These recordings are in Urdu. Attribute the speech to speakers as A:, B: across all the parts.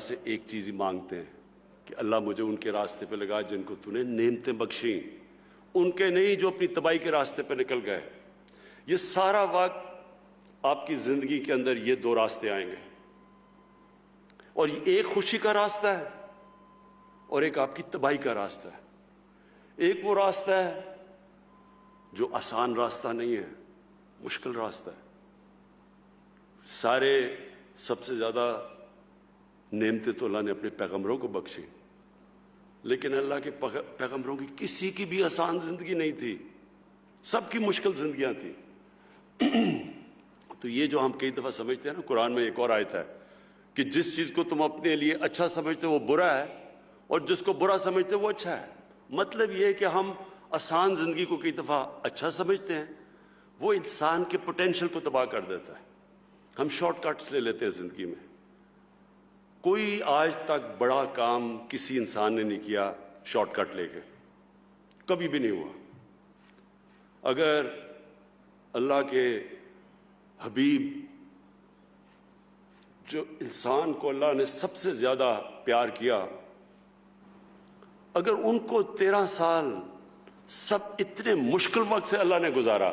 A: سے ایک چیز ہی مانگتے ہیں کہ اللہ مجھے ان کے راستے پہ لگا جن کو تو نے نعمتیں بخشیں، ان کے نہیں جو اپنی تباہی کے راستے پہ نکل گئے۔ یہ سارا وقت آپ کی زندگی کے اندر یہ دو راستے آئیں گے، اور ایک خوشی کا راستہ ہے اور ایک آپ کی تباہی کا راستہ ہے۔ ایک وہ راستہ ہے جو آسان راستہ نہیں ہے، مشکل راستہ ہے۔ سب سے زیادہ نعمتیں تو اللہ نے اپنے پیغمبروں کو بخشی، لیکن اللہ کے پیغمبروں کی کسی کی بھی آسان زندگی نہیں تھی، سب کی مشکل زندگیاں تھیں۔ تو یہ جو ہم کئی دفعہ سمجھتے ہیں نا، قرآن میں ایک اور آیت ہے کہ جس چیز کو تم اپنے لیے اچھا سمجھتے ہو وہ برا ہے، اور جس کو برا سمجھتے ہو وہ اچھا ہے۔ مطلب یہ ہے کہ ہم آسان زندگی کو کئی دفعہ اچھا سمجھتے ہیں، وہ انسان کے پوٹینشل کو تباہ کر دیتا ہے۔ ہم شارٹ کٹس لے لیتے ہیں زندگی میں۔ کوئی آج تک بڑا کام کسی انسان نے نہیں کیا شارٹ کٹ لے کے، کبھی بھی نہیں ہوا۔ اگر اللہ کے حبیب جو انسان کو اللہ نے سب سے زیادہ پیار کیا، اگر ان کو 13 سال سب اتنے مشکل وقت سے اللہ نے گزارا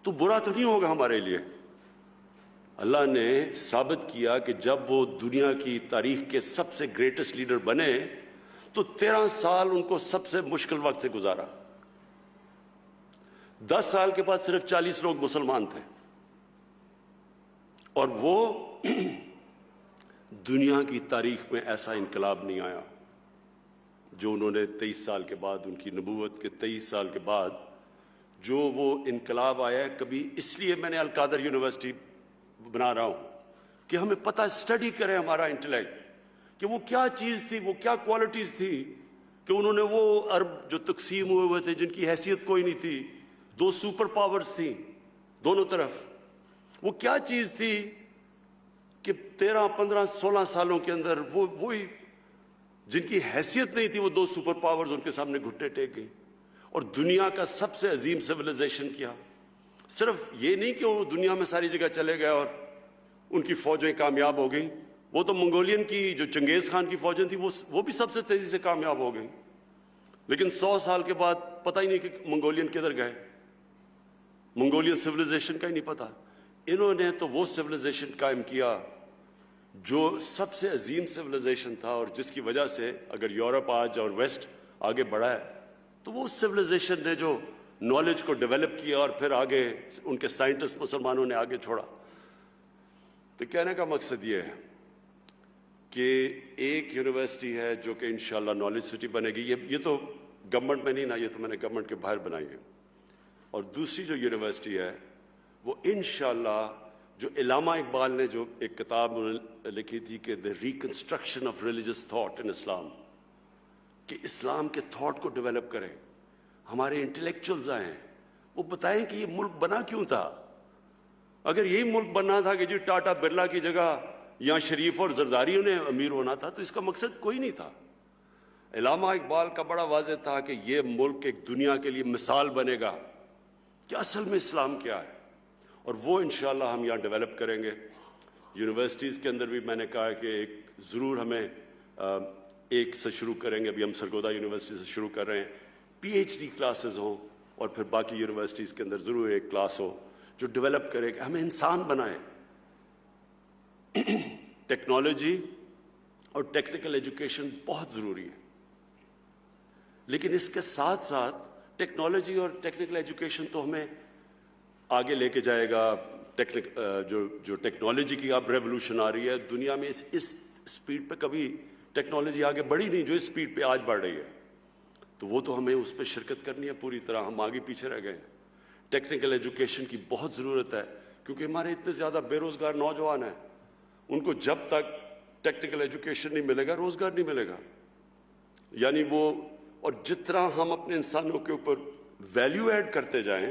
A: تو برا تو نہیں ہوگا ہمارے لیے۔ اللہ نے ثابت کیا کہ جب وہ دنیا کی تاریخ کے سب سے گریٹسٹ لیڈر بنے تو 13 سال ان کو سب سے مشکل وقت سے گزارا۔ 10 سال کے بعد صرف 40 لوگ مسلمان تھے، اور وہ دنیا کی تاریخ میں ایسا انقلاب نہیں آیا جو انہوں نے 23 سال کے بعد، ان کی نبوت کے 23 سال کے بعد جو وہ انقلاب آیا ہے۔ کبھی اس لیے میں نے القادر یونیورسٹی بنا رہا ہوں کہ ہمیں پتہ اسٹڈی کریں ہمارا انٹلیکٹ کہ وہ کیا چیز تھی، وہ کیا کوالٹیز تھی کہ انہوں نے وہ عرب جو تقسیم ہوئے تھے، جن کی حیثیت کوئی نہیں تھی، 2 سپر پاورز تھیں دونوں طرف، وہ کیا چیز تھی کہ 13 15 16 سالوں کے اندر وہی جن کی حیثیت نہیں تھی، وہ 2 سپر پاورز ان کے سامنے گھٹنے ٹیک گئی اور دنیا کا سب سے عظیم سویلائزیشن کیا۔ صرف یہ نہیں کہ وہ دنیا میں ساری جگہ چلے گئے اور ان کی فوجیں کامیاب ہو گئیں، وہ تو منگولین کی جو چنگیز خان کی فوجیں تھیں وہ بھی سب سے تیزی سے کامیاب ہو گئیں، لیکن 100 سال کے بعد پتہ ہی نہیں کہ منگولین کدھر گئے، منگولین سویلائزیشن کا ہی نہیں پتہ۔ انہوں نے تو وہ سویلائزیشن قائم کیا جو سب سے عظیم سویلائزیشن تھا، اور جس کی وجہ سے اگر یورپ آج اور ویسٹ آگے بڑھا ہے تو وہ سویلائزیشن نے جو نالج کو ڈیولپ کیا اور پھر آگے ان کے سائنٹسٹ مسلمانوں نے آگے چھوڑا۔ تو کہنے کا مقصد یہ ہے کہ ایک یونیورسٹی ہے جو کہ انشاءاللہ نالج سٹی بنے گی، یہ تو گورنمنٹ میں نہیں نا، یہ تو میں نے گورنمنٹ کے باہر بنائی ہے، اور دوسری جو یونیورسٹی ہے وہ انشاءاللہ جو علامہ اقبال نے جو ایک کتاب لکھی تھی کہ the reconstruction of religious thought in Islam, کہ اسلام کے تھاٹ کو ڈیولپ کریں، ہمارے انٹلیکچوئلز آئیں، وہ بتائیں کہ یہ ملک بنا کیوں تھا۔ اگر یہی ملک بننا تھا کہ جی ٹاٹا برلا کی جگہ یا شریف اور زرداریوں نے امیر ہونا تھا تو اس کا مقصد کوئی نہیں تھا۔ علامہ اقبال کا بڑا واضح تھا کہ یہ ملک ایک دنیا کے لیے مثال بنے گا کہ اصل میں اسلام کیا ہے، اور وہ انشاءاللہ ہم یہاں ڈیولپ کریں گے۔ یونیورسٹیز کے اندر بھی میں نے کہا کہ ایک ضرور ہمیں ایک سے شروع کریں گے، ابھی ہم سرگودا یونیورسٹی سے شروع کر رہے ہیں، پی ایچ ڈی کلاسز ہوں، اور پھر باقی یونیورسٹیز کے اندر ضرور ایک کلاس ہو جو ڈیولپ کرے کہ ہمیں انسان بنائے۔ ٹیکنالوجی اور ٹیکنیکل ایجوکیشن بہت ضروری ہے، لیکن اس کے ساتھ ساتھ ٹیکنالوجی اور ٹیکنیکل ایجوکیشن تو ہمیں آگے لے کے جائے گا۔ جو ٹیکنالوجی کی اب ریولوشن آ رہی ہے دنیا میں، اس سپیڈ پہ کبھی ٹیکنالوجی آگے بڑھی نہیں جو اس سپیڈ پہ آج بڑھ رہی ہے، تو وہ تو ہمیں اس پہ شرکت کرنی ہے پوری طرح، ہم آگے پیچھے رہ گئے ہیں۔ ٹیکنیکل ایجوکیشن کی بہت ضرورت ہے کیونکہ ہمارے اتنے زیادہ بے روزگار نوجوان ہیں، ان کو جب تک ٹیکنیکل ایجوکیشن نہیں ملے گا روزگار نہیں ملے گا۔ یعنی وہ، اور جتنا ہم اپنے انسانوں کے اوپر ویلیو ایڈ کرتے جائیں،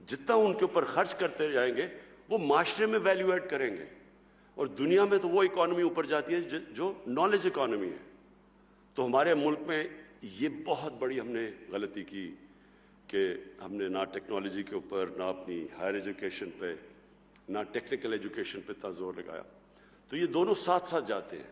A: جتنا ان کے اوپر خرچ کرتے جائیں گے وہ معاشرے میں ویلیو ایڈ کریں گے، اور دنیا میں تو وہ اکانومی اوپر جاتی ہے جو نالج اکانومی ہے۔ تو ہمارے ملک میں یہ بہت بڑی ہم نے غلطی کی کہ ہم نے نہ ٹیکنالوجی کے اوپر، نہ اپنی ہائر ایجوکیشن پہ، نہ ٹیکنیکل ایجوکیشن پہ اتنا زور لگایا۔ تو یہ دونوں ساتھ ساتھ جاتے ہیں۔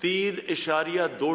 A: 3.2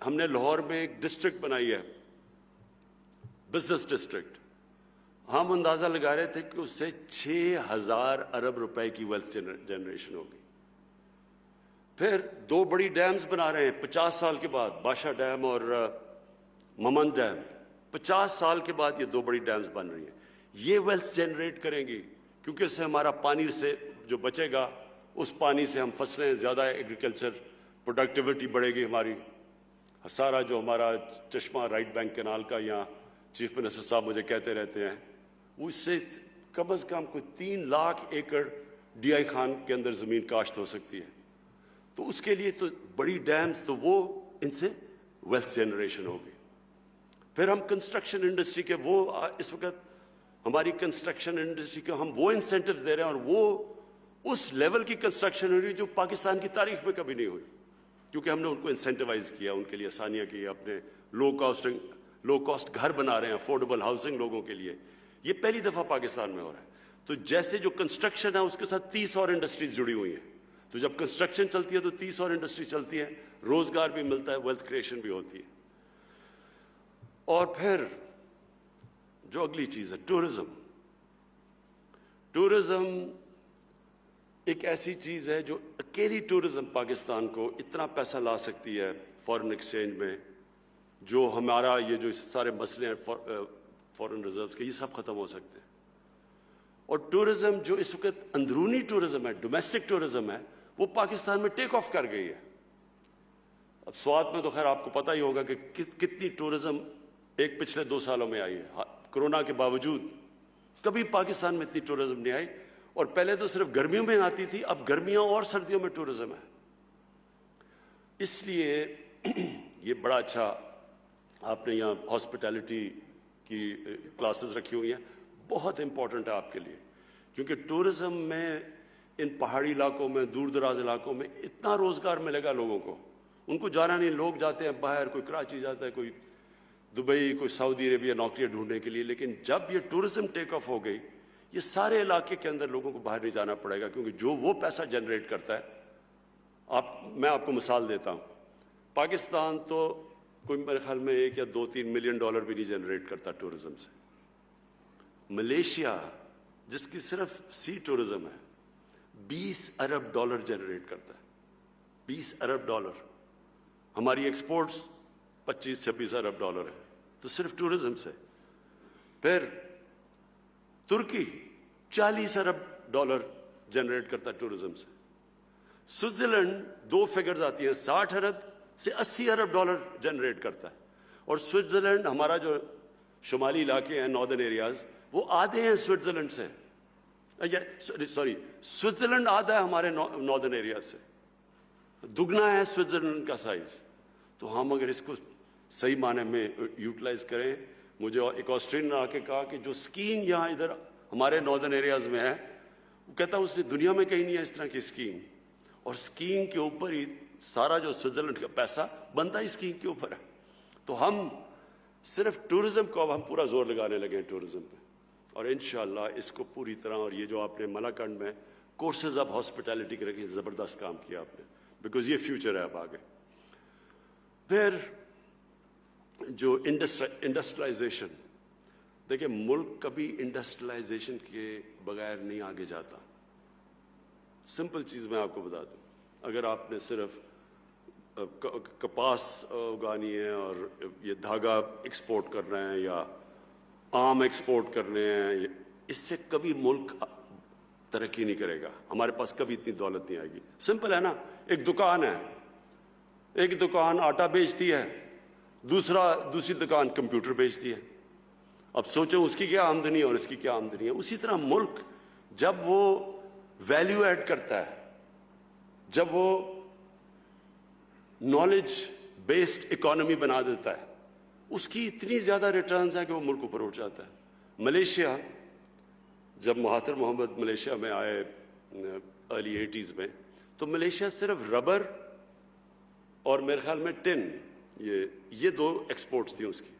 A: ہم نے لاہور میں ایک ڈسٹرکٹ بنائی ہے, بزنس ڈسٹرکٹ. ہم اندازہ لگا رہے تھے کہ اس سے 6,000 ارب روپے کی ویلتھ جنریشن ہوگی. پھر 2 بڑی ڈیمز بنا رہے ہیں 50 سال کے بعد, بادشاہ ڈیم اور ممند ڈیم. 50 سال کے بعد یہ 2 بڑی ڈیمز بن رہی ہیں. یہ ویلتھ جنریٹ کریں گی کیونکہ اس سے ہمارا پانی سے جو بچے گا, اس پانی سے ہم فصلیں زیادہ, ایگریکلچر پروڈکٹیوٹی بڑھے گی ہماری. سارا جو ہمارا چشمہ رائٹ بینک کینال کا, یہاں چیف منسٹر صاحب مجھے کہتے رہتے ہیں, اس سے کم از کم کوئی 3 لاکھ ایکڑ ڈی آئی خان کے اندر زمین کاشت ہو سکتی ہے. تو اس کے لیے تو بڑی ڈیمز, تو وہ ان سے ویلتھ جنریشن ہوگی. پھر ہم کنسٹرکشن انڈسٹری کے, وہ اس وقت ہماری کنسٹرکشن انڈسٹری کو ہم وہ انسینٹیو دے رہے ہیں, اور وہ اس لیول کی کنسٹرکشن ہو رہی ہے جو پاکستان کی تاریخ میں کبھی نہیں ہوئی, کیونکہ ہم نے ان کو انسینٹیوائز کیا, ان کے لیے آسانیاں کی, اپنے لو کاسٹ گھر بنا رہے ہیں, افورڈیبل ہاؤسنگ لوگوں کے لیے. یہ پہلی دفعہ پاکستان میں ہو رہا ہے. تو جیسے جو کنسٹرکشن ہے اس کے ساتھ 30 اور انڈسٹریز جڑی ہوئی ہیں. تو جب کنسٹرکشن چلتی ہے تو 30 اور انڈسٹری چلتی ہے, روزگار بھی ملتا ہے, ویلتھ کریشن بھی ہوتی ہے. اور پھر جو اگلی چیز ہے ٹورزم. ٹورزم ایک ایسی چیز ہے جو اکیلی ٹورزم پاکستان کو اتنا پیسہ لا سکتی ہے فارن ایکسچینج میں, جو ہمارا یہ جو سارے مسئلے ہیں فارن ریزروز کے, یہ سب ختم ہو سکتے ہیں. اور ٹورزم جو اس وقت اندرونی ٹورزم ہے, ڈومیسٹک ٹورزم ہے, وہ پاکستان میں ٹیک آف کر گئی ہے. اب سوات میں تو خیر آپ کو پتہ ہی ہوگا کہ کتنی ٹورزم ایک پچھلے 2 سالوں میں آئی ہے. کورونا کے باوجود کبھی پاکستان میں اتنی ٹورزم نہیں آئی, اور پہلے تو صرف گرمیوں میں آتی تھی, اب گرمیاں اور سردیوں میں ٹورزم ہے. اس لیے یہ بڑا اچھا آپ نے یہاں ہاسپٹیلٹی کی کلاسز رکھی ہوئی ہیں, بہت امپورٹنٹ ہے آپ کے لیے, کیونکہ ٹورزم میں ان پہاڑی علاقوں میں, دور دراز علاقوں میں اتنا روزگار ملے گا لوگوں کو. ان کو جانا نہیں, لوگ جاتے ہیں باہر, کوئی کراچی جاتا ہے, کوئی دبئی, کوئی سعودی عربیہ نوکریاں ڈھونڈنے کے لیے. لیکن جب یہ ٹورزم ٹیک آف ہو گئی, یہ سارے علاقے کے اندر لوگوں کو باہر نہیں جانا پڑے گا, کیونکہ جو وہ پیسہ جنریٹ کرتا ہے. میں آپ کو مثال دیتا ہوں, پاکستان تو کوئی میرے خیال میں 1 یا 2-3 ملین ڈالر بھی نہیں جنریٹ کرتا ٹورزم سے. ملیشیا جس کی صرف سی ٹورزم ہے 20 ارب ڈالر جنریٹ کرتا ہے, 20 ارب ڈالر. ہماری ایکسپورٹس 25-26 ارب ڈالر ہے, تو صرف ٹورزم سے. پھر ترکی 40 ارب ڈالر جنریٹ کرتا ہے ٹورزم سے. سوئٹزرلینڈ 2 فگرز آتی ہیں, 60 ارب سے 80 ارب ڈالر جنریٹ کرتا ہے. اور سوئٹزرلینڈ, ہمارا جو شمالی علاقے ہیں ناردرن ایریاز, وہ آدھے ہیں سوئٹزرلینڈ سے, سوئٹزرلینڈ آدھا ہے ہمارے ناردرن ایریاز سے, دگنا ہے سوئٹزرلینڈ کا سائز. تو ہم اگر اس کو صحیح معنی میں یوٹیلائز کریں, مجھے ایک آسٹریلین نے آ کے کہا کہ جو اسکیئنگ یہاں ادھر ہمارے ناردرن ایریاز میں ہے, وہ کہتا اس دنیا میں کہیں نہیں ہے اس طرح کی اسکیئنگ. اور اسکیئنگ کے اوپر ہی سارا جو سوئٹزرلینڈ کا پیسہ بنتا ہے اسکیئنگ کے اوپر ہے. تو ہم صرف ٹورزم کو اب ہم پورا زور لگانے لگے ہیں ٹورزم پہ, اور انشاءاللہ اس کو پوری طرح. اور یہ جو آپ نے ملاکنڈ میں کورسز آف ہاسپٹیلٹی کے رکھے, زبردست کام کیا آپ نے, بیکاز یہ فیوچر ہے اب آگے. پھر جو انڈسٹریلائزیشن, دیکھیں ملک کبھی انڈسٹریلائزیشن کے بغیر نہیں آگے جاتا. سمپل چیز میں آپ کو بتا دوں, اگر آپ نے صرف کپاس اگانی ہے اور یہ دھاگا ایکسپورٹ کر رہے ہیں یا آم ایکسپورٹ کر رہے ہیں, اس سے کبھی ملک ترقی نہیں کرے گا. ہمارے پاس کبھی اتنی دولت نہیں آئے گی. سمپل ہے نا, ایک دکان ہے, ایک دکان آٹا بیچتی ہے, دوسری دکان کمپیوٹر بیچتی ہے. اب سوچو اس کی کیا آمدنی ہے اور اس کی کیا آمدنی ہے. اسی طرح ملک جب وہ ویلیو ایڈ کرتا ہے, جب وہ نالج بیسڈ اکانومی بنا دیتا ہے, اس کی اتنی زیادہ ریٹرنز ہیں کہ وہ ملک اوپر اٹھ جاتا ہے. ملیشیا, جب مہاتر محمد ملیشیا میں آئے ارلی 80s میں, تو ملیشیا صرف ربر اور میرے خیال میں ٹن, یہ 2 ایکسپورٹس تھیں اس کی.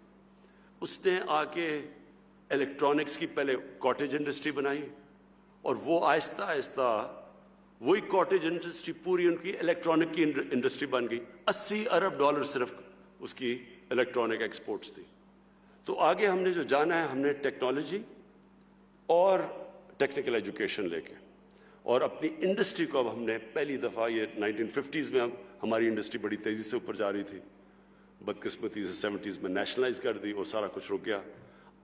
A: اس نے آ کے الیکٹرانکس کی پہلے کاٹیج انڈسٹری بنائی, اور وہ آہستہ آہستہ وہی کاٹیج انڈسٹری پوری ان کی الیکٹرانک کی انڈسٹری بن گئی. 80 ارب ڈالر صرف اس کی الیکٹرانک ایکسپورٹس تھی. تو آگے ہم نے جو جانا ہے، ہم نے ٹیکنالوجی اور ٹیکنیکل ایجوکیشن لے کے، اور اپنی انڈسٹری کو اب ہم نے پہلی دفعہ، یہ 1950s میں ہماری انڈسٹری بڑی تیزی سے اوپر جا رہی تھی، بدقسمتی سے 70s میں نیشنلائز کر دی اور سارا کچھ رک گیا.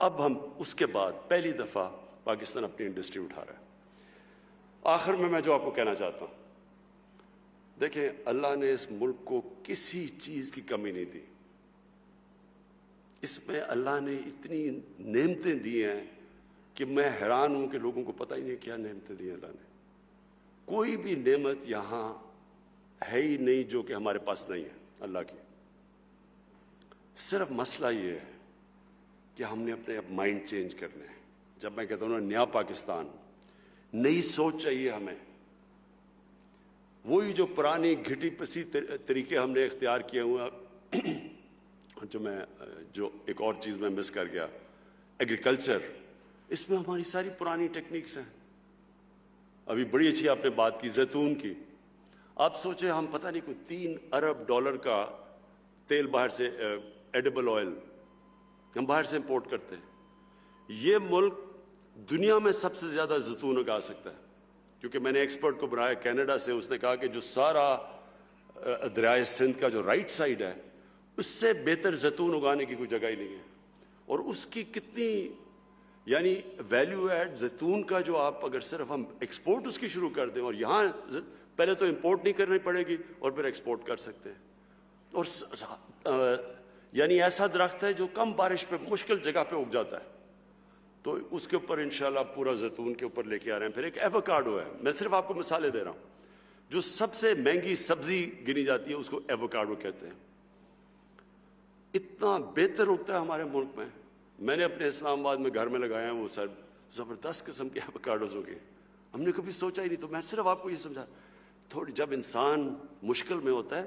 A: اب ہم اس کے بعد پہلی دفعہ پاکستان اپنی انڈسٹری اٹھا رہا ہے. آخر میں جو آپ کو کہنا چاہتا ہوں، دیکھیں اللہ نے اس ملک کو کسی چیز کی کمی نہیں دی. اس میں اللہ نے اتنی نعمتیں دی ہیں کہ میں حیران ہوں کہ لوگوں کو پتہ ہی نہیں کیا نعمتیں دی ہیں اللہ نے. کوئی بھی نعمت یہاں ہے ہی نہیں جو کہ ہمارے پاس نہیں ہے اللہ کی. صرف مسئلہ یہ ہے کہ ہم نے اپنے اب مائنڈ چینج کرنے ہیں. جب میں کہتا ہوں نا نیا پاکستان، نئی سوچ چاہیے ہمیں. وہی جو پرانی گھٹی پسی طریقے ہم نے اختیار کیے ہوئے، جو ایک اور چیز میں مس کر گیا، ایگریکلچر، اس میں ہماری ساری پرانی ٹیکنیکس ہیں. ابھی بڑی اچھی آپ نے بات کی زیتون کی. آپ سوچیں ہم پتہ نہیں کوئی $3 ارب کا تیل باہر سے، ایڈیبل آئل ہم باہر سے امپورٹ کرتے ہیں. یہ ملک دنیا میں سب سے زیادہ زیتون اگا سکتا ہے، کیونکہ میں نے ایکسپرٹ کو بنایا کینیڈا سے. اس نے کہا کہ جو سارا دریائے سندھ کا جو رائٹ سائڈ ہے، اس سے بہتر زیتون اگانے کی کوئی جگہ ہی نہیں ہے. اور اس کی کتنی یعنی ویلیو ایڈ زیتون کا، جو آپ اگر صرف ہم ایکسپورٹ اس کی شروع کر دیں، اور یہاں پہلے تو امپورٹ نہیں کرنی پڑے گی اور پھر ایکسپورٹ کر سکتے ہیں. اور یعنی ایسا درخت ہے جو کم بارش پہ مشکل جگہ پہ اگ جاتا ہے. تو اس کے اوپر انشاءاللہ پورا زیتون کے اوپر لے کے آ رہے ہیں. پھر ایک ایووکاڈو ہے، میں صرف آپ کو مثالیں دے رہا ہوں. جو سب سے مہنگی سبزی گنی جاتی ہے اس کو ایووکاڈو کہتے ہیں. اتنا بہتر اگتا ہے ہمارے ملک میں. میں نے اپنے اسلام آباد میں گھر میں لگایا ہیں، وہ سر زبردست قسم کے ایووکاڈوز ہو گئے. ہم نے کبھی سوچا ہی نہیں. تو میں صرف آپ کو یہ سمجھا، تھوڑی جب انسان مشکل میں ہوتا ہے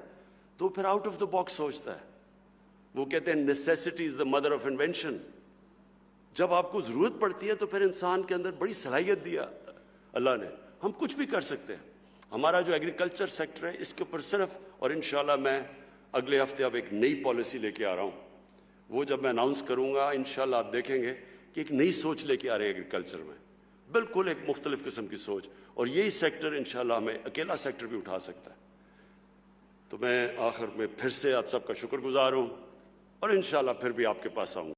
A: تو پھر آؤٹ آف دا باکس سوچتا ہے. وہ کہتے ہیں necessity is the mother of invention. جب آپ کو ضرورت پڑتی ہے تو پھر انسان کے اندر بڑی صلاحیت دیا اللہ نے. ہم کچھ بھی کر سکتے ہیں. ہمارا جو ایگریکلچر سیکٹر ہے اس کے اوپر صرف، اور انشاءاللہ میں اگلے ہفتے اب ایک نئی پالیسی لے کے آ رہا ہوں. وہ جب میں اناؤنس کروں گا انشاءاللہ آپ دیکھیں گے کہ ایک نئی سوچ لے کے آ رہے ہیں ایگریکلچر میں، بالکل ایک مختلف قسم کی سوچ. اور یہی سیکٹر انشاءاللہ ہمیں اکیلا سیکٹر بھی اٹھا سکتا ہے. تو میں آخر میں پھر سے آپ سب کا شکر گزار ہوں، اور انشاءاللہ پھر بھی آپ کے پاس آؤں گا.